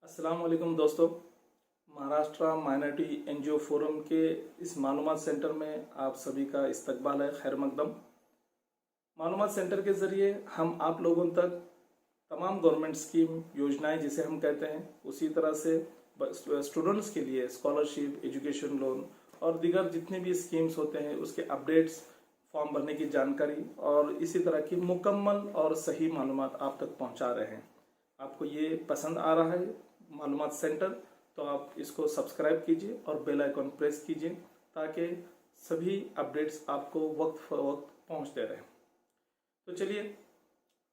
अस्सलाम वालेकुम दोस्तों। महाराष्ट्र माइनॉरिटी एनजीओ फोरम के इस मालूमात सेंटर में आप सभी का इस्तकबाल है, खैर मकदम। मालूमात सेंटर के ज़रिए हम आप लोगों तक तमाम गवर्नमेंट स्कीम योजनाएं जिसे हम कहते हैं, उसी तरह से स्टूडेंट्स के लिए स्कॉलरशिप, एजुकेशन लोन और दीगर जितने भी स्कीम्स होते हैं उसके अपडेट्स, फॉर्म भरने की जानकारी और इसी तरह की मुकम्मल और सही मालूमात आप तक पहुंचा रहे हैं। आपको ये पसंद आ रहा है मालूमात सेंटर, तो आप इसको सब्सक्राइब कीजिए और बेल आइकॉन प्रेस कीजिए ताकि सभी अपडेट्स आपको वक्त वक्त पहुंचते रहें। तो चलिए,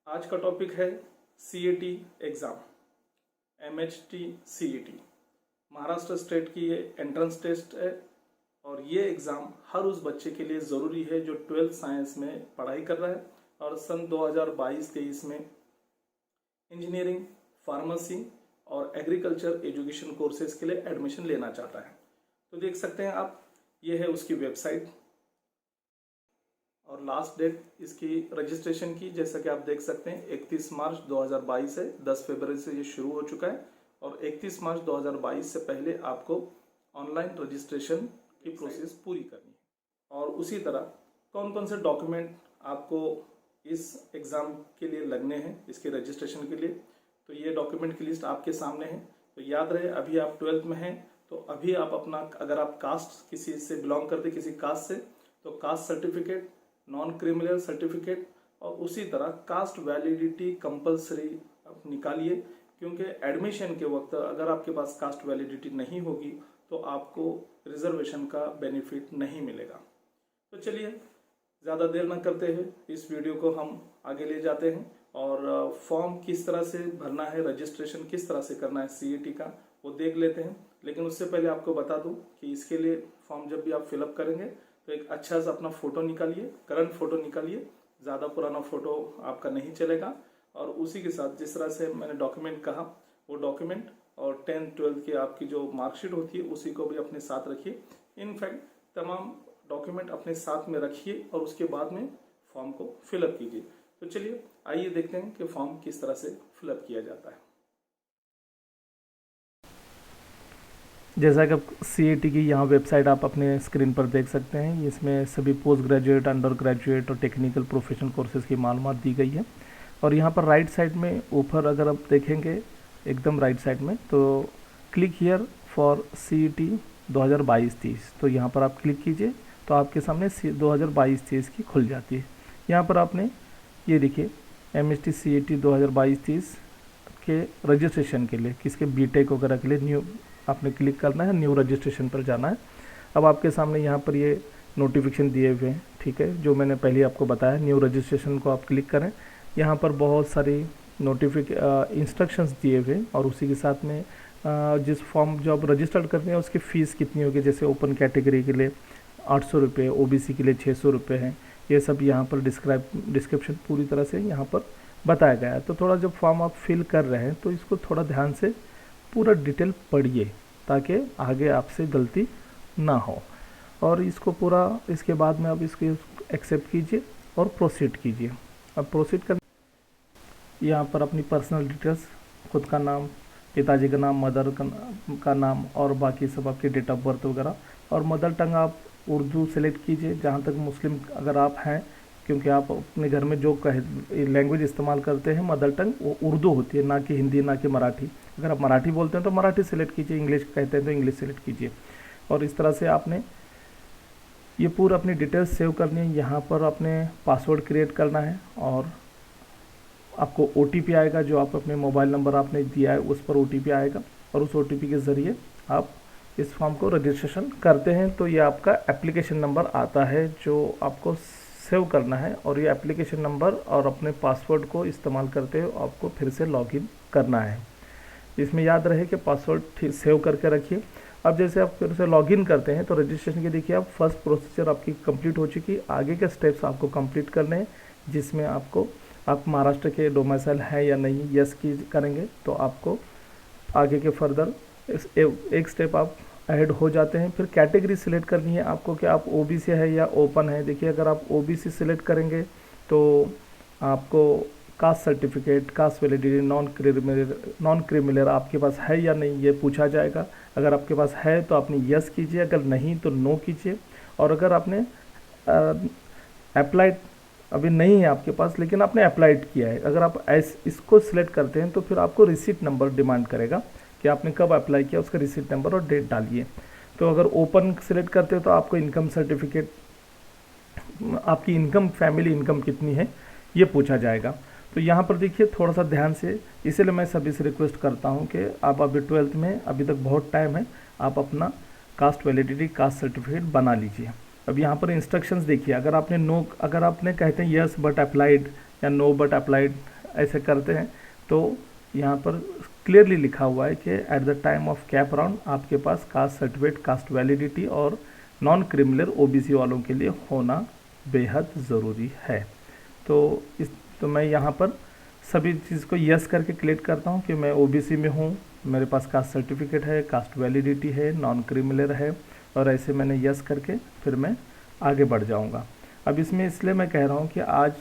आज का टॉपिक है CET exam, MHT CET. Maharashtra state की ये एंट्रेंस टेस्ट है और ये एग्ज़ाम हर उस बच्चे के लिए ज़रूरी है जो 12th साइंस में पढ़ाई कर रहा है और सन 2022-23 में इंजीनियरिंग, फार्मेसी और एग्रीकल्चर एजुकेशन कोर्सेज के लिए एडमिशन लेना चाहता है। तो देख सकते हैं आप, ये है उसकी वेबसाइट और लास्ट डेट इसकी रजिस्ट्रेशन की, जैसा कि आप देख सकते हैं 31 मार्च 2022 है। 10 फरवरी से ये शुरू हो चुका है और 31 मार्च 2022 से पहले आपको ऑनलाइन रजिस्ट्रेशन की प्रोसेस पूरी करनी है। और उसी तरह कौन कौन से डॉक्यूमेंट आपको इस एग्ज़ाम के लिए लगने हैं, इसके रजिस्ट्रेशन के लिए, तो ये डॉक्यूमेंट की लिस्ट आपके सामने है। तो याद रहे, अभी आप 12th में हैं तो अभी आप अपना, अगर आप कास्ट किसी से बिलोंग करते किसी कास्ट से, तो caste certificate, non criminal certificate और उसी तरह कास्ट वैलिडिटी कंपलसरी आप निकालिए, क्योंकि एडमिशन के वक्त अगर आपके पास कास्ट वैलिडिटी नहीं होगी तो आपको रिजर्वेशन का बेनिफिट नहीं मिलेगा। तो चलिए, ज़्यादा देर न करते हुए इस वीडियो को हम आगे ले जाते हैं और फॉर्म किस तरह से भरना है, रजिस्ट्रेशन किस तरह से करना है सीईटी का, वो देख लेते हैं। लेकिन उससे पहले आपको बता दूं कि इसके लिए फॉर्म जब भी आप फिलअप करेंगे तो एक अच्छा सा अपना फ़ोटो निकालिए, करंट फ़ोटो निकालिए, ज़्यादा पुराना फ़ोटो आपका नहीं चलेगा। और उसी के साथ जिस तरह से मैंने डॉक्यूमेंट कहा, वो डॉक्यूमेंट और 10th 12th की आपकी जो मार्कशीट होती है उसी को भी अपने साथ रखिए। इनफैक्ट तमाम डॉक्यूमेंट अपने साथ में रखिए और उसके बाद में फॉर्म को फिलअप कीजिए। तो चलिए, आइए देखते हैं कि फॉर्म किस तरह से फिलअप किया जाता है। जैसा कि सीईटी की यहाँ वेबसाइट आप अपने स्क्रीन पर देख सकते हैं, इसमें सभी पोस्ट ग्रेजुएट, अंडर ग्रेजुएट और टेक्निकल प्रोफेशनल कोर्सेज़ की मालूमात दी गई है। और यहाँ पर राइट साइड में ऊपर अगर आप देखेंगे, एकदम राइट साइड में, तो क्लिक हियर फॉर सीईटी 2022-23, तो यहाँ पर आप क्लिक कीजिए तो आपके सामने 2022-23 की खुल जाती है। यहाँ पर आपने ये देखिए एमएचटी सीईटी 2022-23 के रजिस्ट्रेशन के लिए, किसके बीटेक वगैरह के लिए न्यू आपने क्लिक करना है, न्यू रजिस्ट्रेशन पर जाना है। अब आपके सामने यहाँ पर ये नोटिफिकेशन दिए हुए हैं, ठीक है, जो मैंने पहले आपको बताया। न्यू रजिस्ट्रेशन को आप क्लिक करें, यहाँ पर बहुत सारी इंस्ट्रक्शंस दिए हुए हैं और उसी के साथ में जिस फॉर्म जो आप रजिस्टर्ड करते हैं उसकी फ़ीस कितनी होगी। जैसे ओपन कैटेगरी के लिए 800 रुपये, ओबीसी के लिए 600 रुपये हैं। ये सब यहाँ पर डिस्क्रिप्शन पूरी तरह से यहाँ पर बताया गया है। तो थोड़ा जब फॉर्म आप फिल कर रहे हैं तो इसको थोड़ा ध्यान से पूरा डिटेल पढ़िए ताकि आगे आपसे गलती ना हो। और इसको पूरा, इसके बाद में आप इसको एक्सेप्ट कीजिए और प्रोसीड कीजिए। अब प्रोसीड कर, यहाँ पर अपनी पर्सनल डिटेल्स, खुद का नाम, पिताजी का नाम, मदर का नाम और बाकी सब आपकी डेट ऑफ बर्थ वगैरह। और मदर टंग आप उर्दू सेलेक्ट कीजिए, जहाँ तक मुस्लिम अगर आप हैं, क्योंकि आप अपने घर में जो लैंग्वेज इस्तेमाल करते हैं मदर टंग वो उर्दू होती है, ना कि हिंदी, ना कि मराठी। अगर आप मराठी बोलते हैं तो मराठी सेलेक्ट कीजिए, इंग्लिश कहते हैं तो इंग्लिश सेलेक्ट कीजिए। और इस तरह से आपने ये पूरा अपनी डिटेल्स सेव करनी है। यहाँ पर अपने पासवर्ड क्रिएट करना है और आपको ओटीपी आएगा, जो आप अपने मोबाइल नंबर आपने दिया है उस पर ओटीपी आएगा और उस ओटीपी के ज़रिए आप इस फॉर्म को रजिस्ट्रेशन करते हैं। तो ये आपका एप्लीकेशन नंबर आता है जो आपको सेव करना है और ये एप्लीकेशन नंबर और अपने पासवर्ड को इस्तेमाल करते हुए आपको फिर से लॉगिन करना है। इसमें याद रहे कि पासवर्ड सेव करके रखिए। अब जैसे आप फिर से लॉगिन करते हैं तो रजिस्ट्रेशन के देखिए आप फर्स्ट प्रोसीजर आपकी कंप्लीट हो चुकी है। आगे के स्टेप्स आपको कंप्लीट करने हैं, जिसमें आपको, आप महाराष्ट्र के डोमिसाइल है या नहीं, यस की करेंगे तो आपको आगे के फर्दर एक स्टेप आप ऐड हो जाते हैं। फिर कैटेगरी सिलेक्ट करनी है आपको कि आप ओबीसी है या ओपन है। देखिए, अगर आप ओबीसी सिलेक्ट करेंगे तो आपको caste certificate, cast validity, non criminal आपके पास है या नहीं ये पूछा जाएगा। अगर आपके पास है तो आपने यस कीजिए, अगर नहीं तो नो कीजिए। और अगर आपने अप्लाइड अभी नहीं है आपके पास लेकिन आपने अप्लाइड किया है, अगर आप इसको सिलेक्ट करते हैं तो फिर आपको रिसीट नंबर डिमांड करेगा कि आपने कब अप्लाई किया, उसका रिसीट नंबर और डेट डालिए। तो अगर ओपन सिलेक्ट करते हो तो आपको इनकम सर्टिफिकेट, आपकी इनकम, फैमिली इनकम कितनी है ये पूछा जाएगा। तो यहाँ पर देखिए थोड़ा सा ध्यान से, इसीलिए मैं सभी से रिक्वेस्ट करता हूँ कि आप अभी 12th में, अभी तक बहुत टाइम है, आप अपना कास्ट वैलिडिटी, कास्ट सर्टिफिकेट बना लीजिए। अब यहाँ पर इंस्ट्रक्शंस देखिए, अगर आपने कहते हैं यस बट अप्लाइड या नो बट अप्लाइड ऐसे करते हैं तो यहाँ पर क्लियरली लिखा हुआ है कि at the time of cap round आपके पास कास्ट सर्टिफिकेट, कास्ट वैलिडिटी और नॉन क्रिमिनल ओबीसी वालों के लिए होना बेहद ज़रूरी है। तो मैं यहाँ पर सभी चीज़ को यस करके क्लिक करता हूँ कि मैं ओबीसी में हूँ, मेरे पास कास्ट सर्टिफिकेट है, कास्ट वैलिडिटी है, नॉन क्रिमिनल है, और ऐसे मैंने यस करके फिर मैं आगे बढ़ जाऊँगा। अब इसमें इसलिए मैं कह रहा हूँ कि आज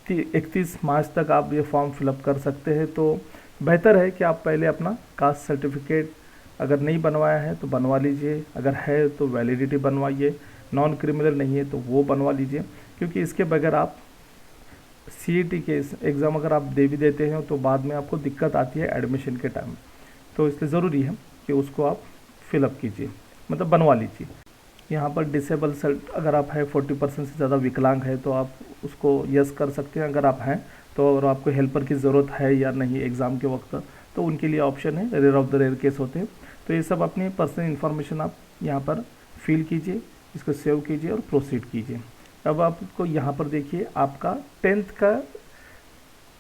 31 मार्च तक आप ये फॉर्म फिलअप कर सकते हैं, तो बेहतर है कि आप पहले अपना कास्ट सर्टिफिकेट अगर नहीं बनवाया है तो बनवा लीजिए, अगर है तो वैलिडिटी बनवाइए, नॉन क्रिमिनल नहीं है तो वो बनवा लीजिए, क्योंकि इसके बगैर आप CET के एग्ज़ाम अगर आप दे भी देते हैं तो बाद में आपको दिक्कत आती है एडमिशन के टाइम। तो इसलिए ज़रूरी है कि उसको आप फिलअप कीजिए, मतलब बनवा लीजिए। यहाँ पर डिसेबल अगर आप है 40% से ज़्यादा विकलांग है तो आप उसको यस कर सकते हैं अगर आप हैं तो, और आपको हेल्पर की ज़रूरत है या नहीं एग्ज़ाम के वक्त, तो उनके लिए ऑप्शन है, rare of the rare case होते हैं। तो ये सब अपनी पर्सनल इन्फॉर्मेशन आप यहाँ पर फिल कीजिए, इसको सेव कीजिए और प्रोसीड कीजिए। अब आपको यहाँ पर देखिए आपका 10th का,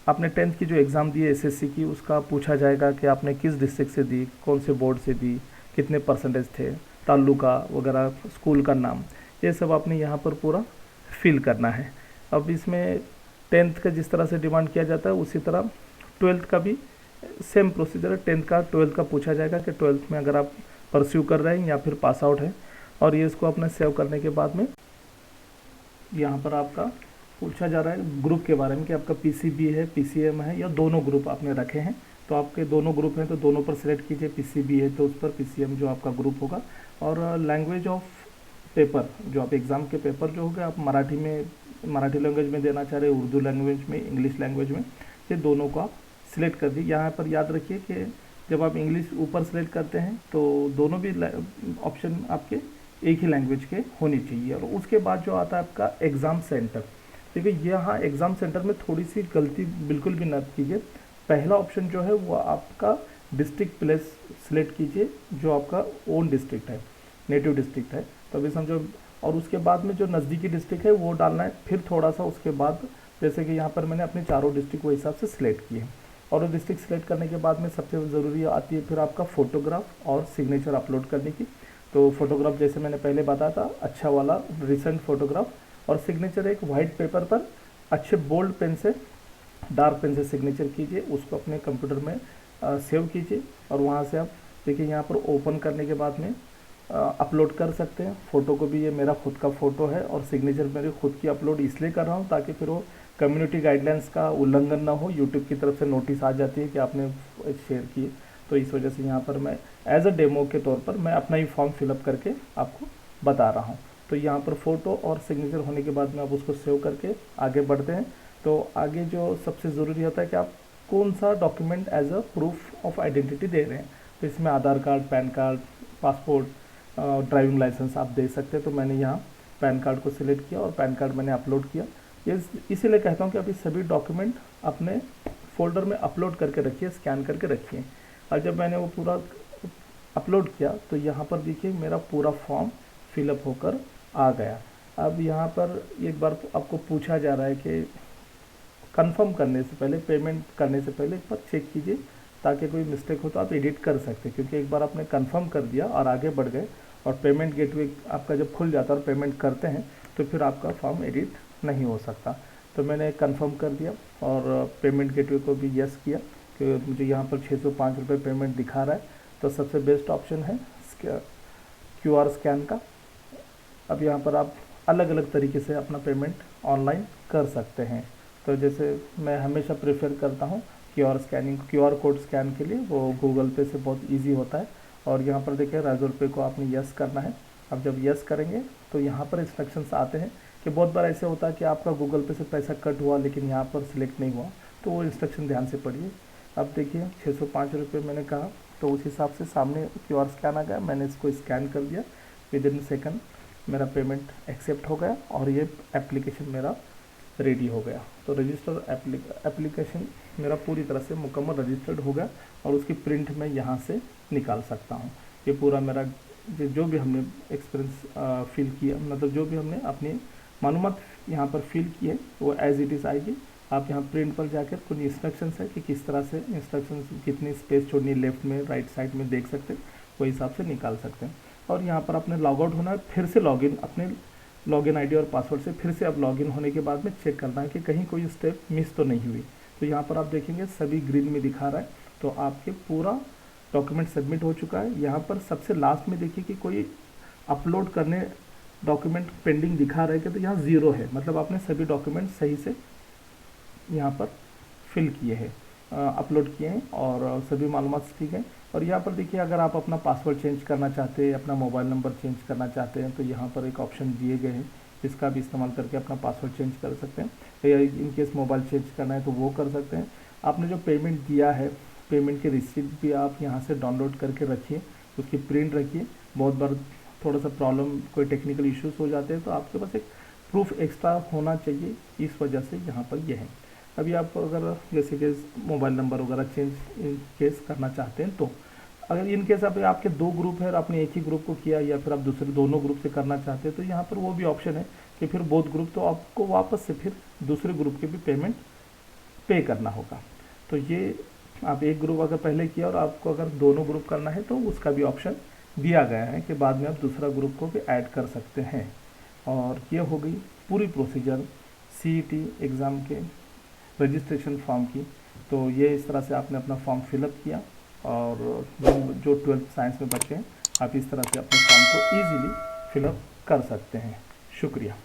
आपने 10th की जो एग्ज़ाम दी है SSC की, उसका पूछा जाएगा कि आपने किस डिस्ट्रिक्ट से दी, कौन से बोर्ड से दी, कितने परसेंटेज थे, तालुका वगैरह, स्कूल का नाम, ये सब आपने यहाँ पर पूरा फिल करना है। अब इसमें 10th का जिस तरह से डिमांड किया जाता है उसी तरह 12th का भी सेम प्रोसीजर है। 10th का 12th का पूछा जाएगा कि 12th में अगर आप परस्यू कर रहे हैं या फिर पास आउट है, और ये इसको अपने सेव करने के बाद में यहाँ पर आपका पूछा जा रहा है ग्रुप के बारे में कि आपका PCB है, PCM है, या दोनों ग्रुप आपने रखे हैं। तो आपके दोनों ग्रुप हैं तो दोनों पर सिलेक्ट कीजिए, PCB है तो उस पर PCM जो आपका ग्रुप होगा। और लैंग्वेज ऑफ पेपर, जो आप एग्ज़ाम के पेपर जो होगा, आप मराठी लैंग्वेज में देना चाह रहे हैं, उर्दू लैंग्वेज में, इंग्लिश लैंग्वेज में, ये दोनों को आप सिलेक्ट कर दीजिए। यहाँ पर याद रखिए कि जब आप इंग्लिश ऊपर सेलेक्ट करते हैं तो दोनों भी ऑप्शन आपके एक ही लैंग्वेज के होनी चाहिए। और उसके बाद जो आता है आपका एग्ज़ाम सेंटर, देखिए यहाँ एग्ज़ाम सेंटर में थोड़ी सी गलती बिल्कुल भी न कीजिए। पहला ऑप्शन जो है वो आपका डिस्ट्रिक्ट प्लेस सिलेक्ट कीजिए जो आपका ओन डिस्ट्रिक्ट है, नेटिव डिस्ट्रिक्ट है, तो अभी समझो। और उसके बाद में जो नज़दीकी डिस्ट्रिक्ट है वो डालना है। फिर थोड़ा सा उसके बाद, जैसे कि यहाँ पर मैंने अपने चारों डिस्ट्रिक्ट वो हिसाब से सिलेक्ट किए, और वो डिस्ट्रिक्ट सेलेक्ट करने के बाद में सबसे ज़रूरी आती है फिर आपका फ़ोटोग्राफ और सिग्नेचर अपलोड करने की। तो फोटोग्राफ जैसे मैंने पहले बताया था, अच्छा वाला रिसेंट फोटोग्राफ, और सिग्नेचर एक वाइट पेपर पर अच्छे बोल्ड पेन से, डार्क पेन से सिग्नेचर कीजिए, उसको अपने कंप्यूटर में सेव कीजिए, और वहाँ से आप देखिए यहाँ पर ओपन करने के बाद में अपलोड कर सकते हैं। फ़ोटो को भी, ये मेरा खुद का फ़ोटो है, और सिग्नेचर मेरी खुद की अपलोड इसलिए कर रहा हूँ ताकि फिर वो कम्युनिटी गाइडलाइंस का उल्लंघन ना हो। यूट्यूब की तरफ से नोटिस आ जाती है कि आपने शेयर किए, तो इस वजह से यहाँ पर मैं एज अ डेमो के तौर पर मैं अपना ही फॉर्म फिलअप करके आपको बता रहा हूँ। तो यहाँ पर फ़ोटो और सिग्नेचर होने के बाद में आप उसको सेव करके आगे बढ़ते हैं। तो आगे जो सबसे ज़रूरी होता है कि आप कौन सा document as a proof of identity दे रहे हैं। तो इसमें Aadhaar card, PAN card, passport, driving licence आप दे सकते हैं। तो मैंने यहाँ पैन कार्ड को सिलेक्ट किया और पैन कार्ड मैंने अपलोड किया। ये इसीलिए कहता हूँ कि अभी सभी डॉक्यूमेंट अपने फोल्डर में अपलोड करके रखिए, स्कैन करके रखिए। और जब मैंने वो पूरा अपलोड किया तो यहाँ पर देखिए मेरा पूरा फॉर्म फिलअप होकर आ गया। अब यहाँ पर एक बार आपको पूछा जा रहा है कि कंफर्म करने से पहले, पेमेंट करने से पहले एक बार चेक कीजिए, ताकि कोई मिस्टेक हो तो आप एडिट कर सकते हैं। क्योंकि एक बार आपने कंफर्म कर दिया और आगे बढ़ गए, और पेमेंट गेटवे आपका जब खुल जाता है और पेमेंट करते हैं तो फिर आपका फॉर्म एडिट नहीं हो सकता। तो मैंने कंफर्म कर दिया और पेमेंट गेटवे को भी यस किया कि मुझे यहाँ पर 605 रुपये पेमेंट दिखा रहा है। तो सबसे बेस्ट ऑप्शन है QR स्कैन का। अब यहाँ पर आप अलग अलग तरीके से अपना पेमेंट ऑनलाइन कर सकते हैं। तो जैसे मैं हमेशा प्रेफर करता हूँ क्यूआर कोड स्कैन के लिए, वो गूगल पे से बहुत इजी होता है। और यहाँ पर देखिए राज़ुर पे को आपने यस करना है। अब जब यस करेंगे तो यहाँ पर इंस्ट्रक्शंस आते हैं कि बहुत बार ऐसे होता है कि आपका गूगल पे से पैसा कट हुआ लेकिन यहाँ पर सिलेक्ट नहीं हुआ, तो वो इंस्ट्रक्शन ध्यान से पढ़िए। अब देखिए 605 रुपये मैंने कहा, तो उस हिसाब से सामने क्यूआर स्कैन आ गया, मैंने इसको स्कैन कर दिया, विद इन सेकंड मेरा पेमेंट एक्सेप्ट हो गया और ये एप्लीकेशन मेरा रेडी हो गया। तो रजिस्टर एप्लीकेशन मेरा पूरी तरह से मुकम्मल रजिस्टर्ड हो गया और उसकी प्रिंट मैं यहाँ से निकाल सकता हूँ। ये पूरा मेरा जो भी हमने एक्सपीरियंस फिल किया, मतलब जो भी हमने अपनी मालूमात यहाँ पर फिल किए वो एज इट इज़ आएगी। आप यहाँ प्रिंट पर जाकर कुछ इंस्ट्रक्शंस है कि किस तरह से इंस्ट्रक्शंस, कितनी स्पेस छोड़नी है लेफ्ट में राइट साइड में देख सकते हैं, वो हिसाब से निकाल सकते हैं। और यहाँ पर अपने लॉग आउट होना है, फिर से लॉगिन, अपने लॉगिन आईडी और पासवर्ड से फिर से अब लॉगिन होने के बाद में चेक करना है कि कहीं कोई स्टेप मिस तो नहीं हुई। तो यहाँ पर आप देखेंगे सभी ग्रीन में दिखा रहा है, तो आपके पूरा डॉक्यूमेंट सबमिट हो चुका है। यहाँ पर सबसे लास्ट में देखिए कि कोई अपलोड करने डॉक्यूमेंट पेंडिंग दिखा रहा है कि, तो यहाँ 0 है, मतलब आपने सभी डॉक्यूमेंट सही से यहाँ पर फिल किए हैं, अपलोड किए हैं और सभी मालूमात ठीक है। और यहाँ पर देखिए अगर आप अपना पासवर्ड चेंज करना चाहते हैं, अपना मोबाइल नंबर चेंज करना चाहते हैं, तो यहाँ पर एक ऑप्शन दिए गए हैं, इसका भी इस्तेमाल करके अपना पासवर्ड चेंज कर सकते हैं। या इन केस मोबाइल चेंज करना है तो वो कर सकते हैं। आपने जो पेमेंट दिया है, पेमेंट की रिसीप्ट भी आप यहाँ से डाउनलोड करके रखिए, उसकी प्रिंट रखिए। बहुत बार थोड़ा सा प्रॉब्लम, कोई टेक्निकल इश्यूज हो जाते हैं, तो आपके पास एक प्रूफ एक्स्ट्रा होना चाहिए, इस वजह से यहाँ पर यह है। अभी आप अगर जैसे कि मोबाइल नंबर वगैरह चेंज इन केस करना चाहते हैं, तो अगर इन केस आप आपके 2 ग्रुप है और आपने एक ही ग्रुप को किया या फिर आप दूसरे दोनों ग्रुप से करना चाहते हैं, तो यहाँ पर वो भी ऑप्शन है कि फिर बोथ ग्रुप, तो आपको वापस से फिर दूसरे ग्रुप के भी पेमेंट पे करना होगा। तो ये आप एक ग्रुप अगर पहले किया और आपको अगर दोनों ग्रुप करना है तो उसका भी ऑप्शन दिया गया है कि बाद में आप दूसरा ग्रुप को भी ऐड कर सकते हैं। और ये हो गई पूरी प्रोसीजर CET एग्ज़ाम के रजिस्ट्रेशन फॉर्म की। तो ये इस तरह से आपने अपना फॉर्म फिलअप किया और जो 12th साइंस में बच्चे हैं, आप इस तरह से अपने फॉर्म को ईजिली फिलअप कर सकते हैं। शुक्रिया।